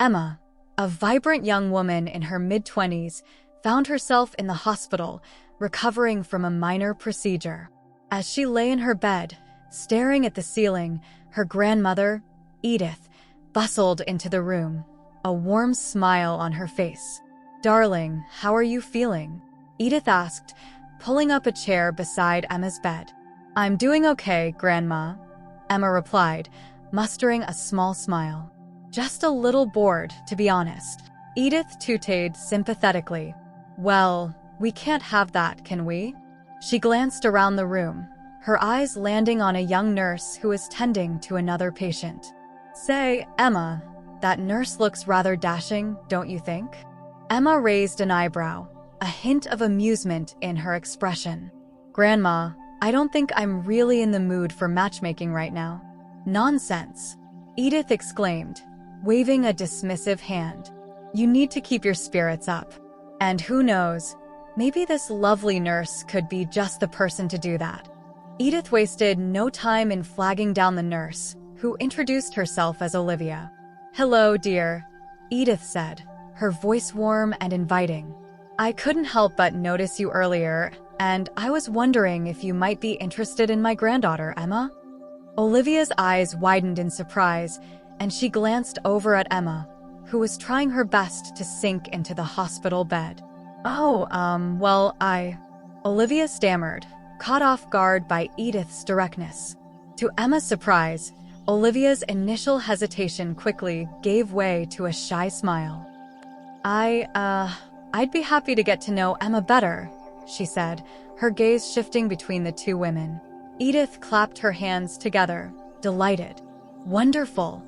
Emma, a vibrant young woman in her mid-20s, found herself in the hospital, recovering from a minor procedure. As she lay in her bed, staring at the ceiling, her grandmother, Edith, bustled into the room, a warm smile on her face. "Darling, how are you feeling?" Edith asked, pulling up a chair beside Emma's bed. "I'm doing okay, Grandma," Emma replied, mustering a small smile. "Just a little bored, to be honest." Edith tooted sympathetically. "Well, we can't have that, can we?" She glanced around the room, her eyes landing on a young nurse who was tending to another patient. "Say, Emma, that nurse looks rather dashing, don't you think?" Emma raised an eyebrow, a hint of amusement in her expression. "Grandma, I don't think I'm really in the mood for matchmaking right now." "Nonsense," Edith exclaimed, waving a dismissive hand. "You need to keep your spirits up. And who knows, maybe this lovely nurse could be just the person to do that." Edith wasted no time in flagging down the nurse, who introduced herself as Olivia. "Hello, dear," Edith said, her voice warm and inviting. "I couldn't help but notice you earlier, and I was wondering if you might be interested in my granddaughter, Emma." Olivia's eyes widened in surprise, and she glanced over at Emma, who was trying her best to sink into the hospital bed. Olivia stammered, caught off guard by Edith's directness. To Emma's surprise, Olivia's initial hesitation quickly gave way to a shy smile. I'd be happy to get to know Emma better," she said, her gaze shifting between the two women. Edith clapped her hands together, delighted. "Wonderful.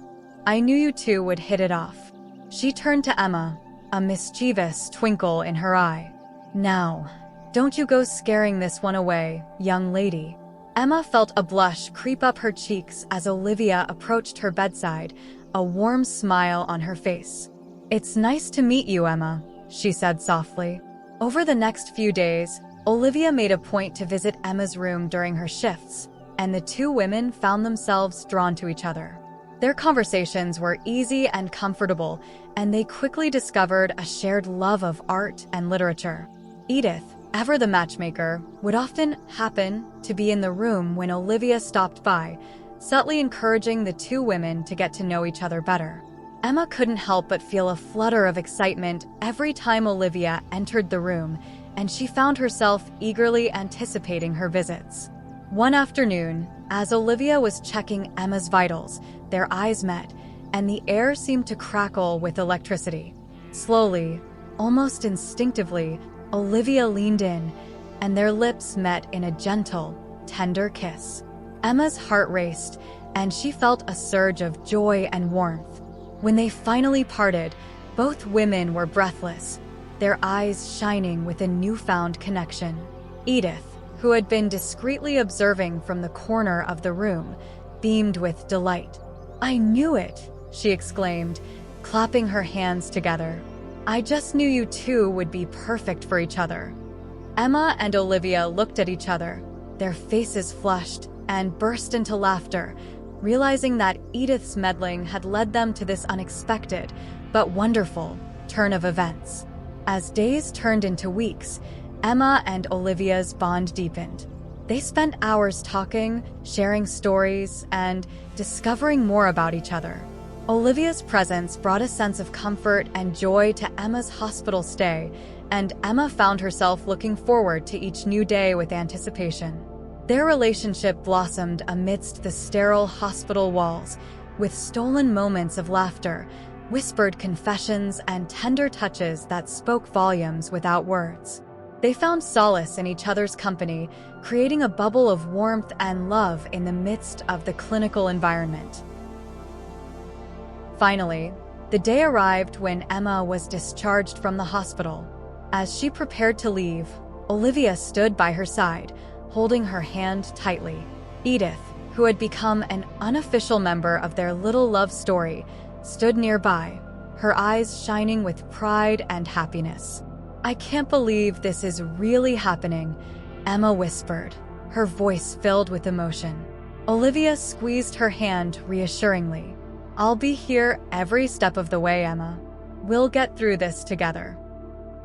I knew you two would hit it off." She turned to Emma, a mischievous twinkle in her eye. "Now, don't you go scaring this one away, young lady." Emma felt a blush creep up her cheeks as Olivia approached her bedside, a warm smile on her face. "It's nice to meet you, Emma," she said softly. Over the next few days, Olivia made a point to visit Emma's room during her shifts, and the two women found themselves drawn to each other. Their conversations were easy and comfortable, and they quickly discovered a shared love of art and literature. Edith, ever the matchmaker, would often happen to be in the room when Olivia stopped by, subtly encouraging the two women to get to know each other better. Emma couldn't help but feel a flutter of excitement every time Olivia entered the room, and she found herself eagerly anticipating her visits. One afternoon, as Olivia was checking Emma's vitals, their eyes met, and the air seemed to crackle with electricity. Slowly, almost instinctively, Olivia leaned in, and their lips met in a gentle, tender kiss. Emma's heart raced, and she felt a surge of joy and warmth. When they finally parted, both women were breathless, their eyes shining with a newfound connection. Edith, who had been discreetly observing from the corner of the room, beamed with delight. "I knew it," she exclaimed, clapping her hands together. "I just knew you two would be perfect for each other." Emma and Olivia looked at each other, their faces flushed, and burst into laughter, realizing that Edith's meddling had led them to this unexpected, but wonderful, turn of events. As days turned into weeks, Emma and Olivia's bond deepened. They spent hours talking, sharing stories, and discovering more about each other. Olivia's presence brought a sense of comfort and joy to Emma's hospital stay, and Emma found herself looking forward to each new day with anticipation. Their relationship blossomed amidst the sterile hospital walls, with stolen moments of laughter, whispered confessions, and tender touches that spoke volumes without words. They found solace in each other's company, creating a bubble of warmth and love in the midst of the clinical environment. Finally, the day arrived when Emma was discharged from the hospital. As she prepared to leave, Olivia stood by her side, holding her hand tightly. Edith, who had become an unofficial member of their little love story, stood nearby, her eyes shining with pride and happiness. "I can't believe this is really happening," Emma whispered, her voice filled with emotion. Olivia squeezed her hand reassuringly. I'll be here every step of the way, Emma. We'll get through this together.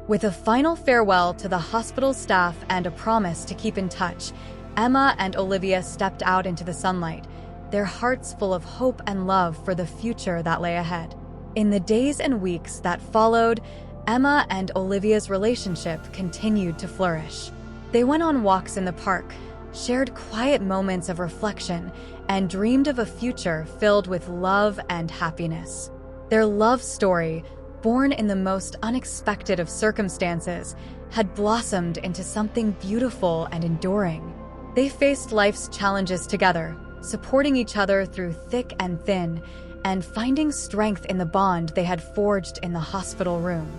With a final farewell to the hospital staff and a promise to keep in touch, Emma and Olivia stepped out into the sunlight, their hearts full of hope and love for the future that lay ahead. In the days and weeks that followed, Emma and Olivia's relationship continued to flourish. They went on walks in the park, shared quiet moments of reflection, and dreamed of a future filled with love and happiness. Their love story, born in the most unexpected of circumstances, had blossomed into something beautiful and enduring. They faced life's challenges together, supporting each other through thick and thin, and finding strength in the bond they had forged in the hospital room.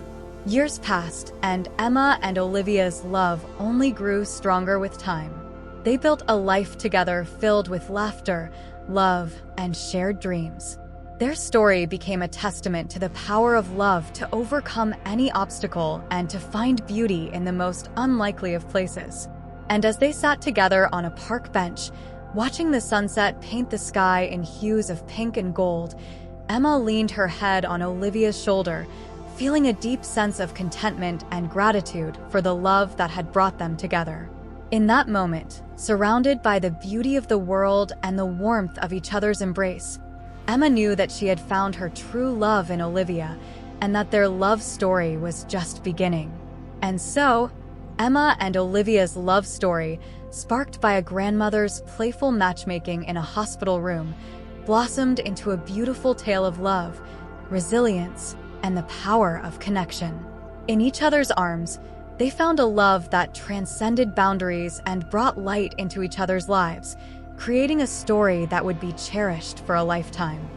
Years passed, and Emma and Olivia's love only grew stronger with time. They built a life together filled with laughter, love, and shared dreams. Their story became a testament to the power of love to overcome any obstacle and to find beauty in the most unlikely of places. And as they sat together on a park bench, watching the sunset paint the sky in hues of pink and gold, Emma leaned her head on Olivia's shoulder, feeling a deep sense of contentment and gratitude for the love that had brought them together. In that moment, surrounded by the beauty of the world and the warmth of each other's embrace, Emma knew that she had found her true love in Olivia and that their love story was just beginning. And so, Emma and Olivia's love story, sparked by a grandmother's playful matchmaking in a hospital room, blossomed into a beautiful tale of love, resilience, and the power of connection. In each other's arms, they found a love that transcended boundaries and brought light into each other's lives, creating a story that would be cherished for a lifetime.